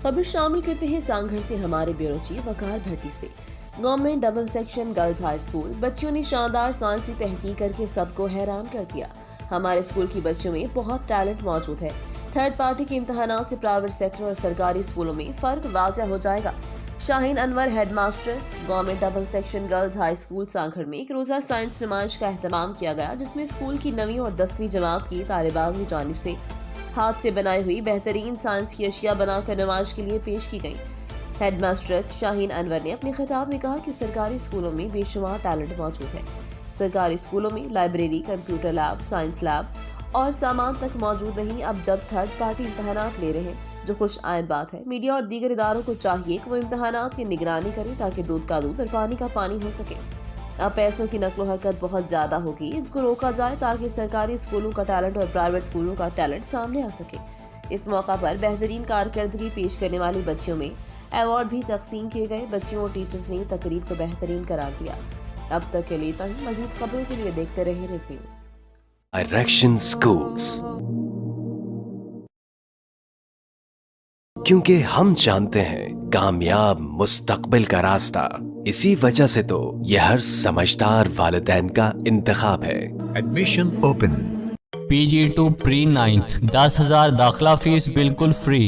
खबर शामिल करते हैं सांघर से हमारे ब्यूरो चीफ वकार भट्टी से। Government double section girls high school बच्चियों ने शानदार साइंसी तहकीक करके सबको हैरान कर दिया। हमारे स्कूल की बच्चियों में बहुत टैलेंट मौजूद है। थर्ड पार्टी के इम्तहानात से प्राइवेट सेक्टर और सरकारी स्कूलों में फर्क वाज़ेह हो जाएगा। Shaheen Anwar headmaster government double section girls high school Sanghar में एक रोज़ा साइंस नुमाइश का एहतमाम किया गया, जिसमें स्कूल की 9वीं और 10वीं जमात की तालिबात की जानिब से हाथ से बनाई हुई बेहतरीन साइंस की अशिया बनाकर नुमाइश के लिए पेश की गई। हेडमास्टर शाहीन अनवर ने अपने खिताब में कहा कि सरकारी स्कूलों में बेशुमार टैलेंट मौजूद है। सरकारी स्कूलों में library, computer lab, science lab और सामान तक मौजूद नहीं। अब जब थर्ड पार्टी इम्तहानात ले रहे हैं, जो खुश आयद बात है। मीडिया और दीगर इदारों को चाहिए कि वो इम्तहानात की निगरानी करें ताकि दूध का दूध और पानी का पानी हो सके। अब पैसों की नकलो हरकत बहुत ज़्यादा होगी, इसको रोका जाए ताकि सरकारी स्कूलों का टैलेंट और प्राइवेट स्कूलों का टैलेंट सामने आ सके। इस मौका पर बेहतरीन कारकर्दगी पेश करने वाली बच्चियों में अवार्ड भी तकसीम किए गए। बच्चियों और टीचर्स ने तकरीब को बेहतरीन करार दिया। अब तक के लिए इतना ही। मजीद खबरों के लिए देखते रहिए रेड न्यूज़। डायरेक्शन स्कूल्स, क्योंकि हम जानते हैं कामयाब मुस्तकबिल का रास्ता, इसी वजह से तो ये हर समझदार वालिदैन का इंतखाब है। Admission open. PG2 pre 9th 10,000 दाखिला फीस बिल्कुल फ्री।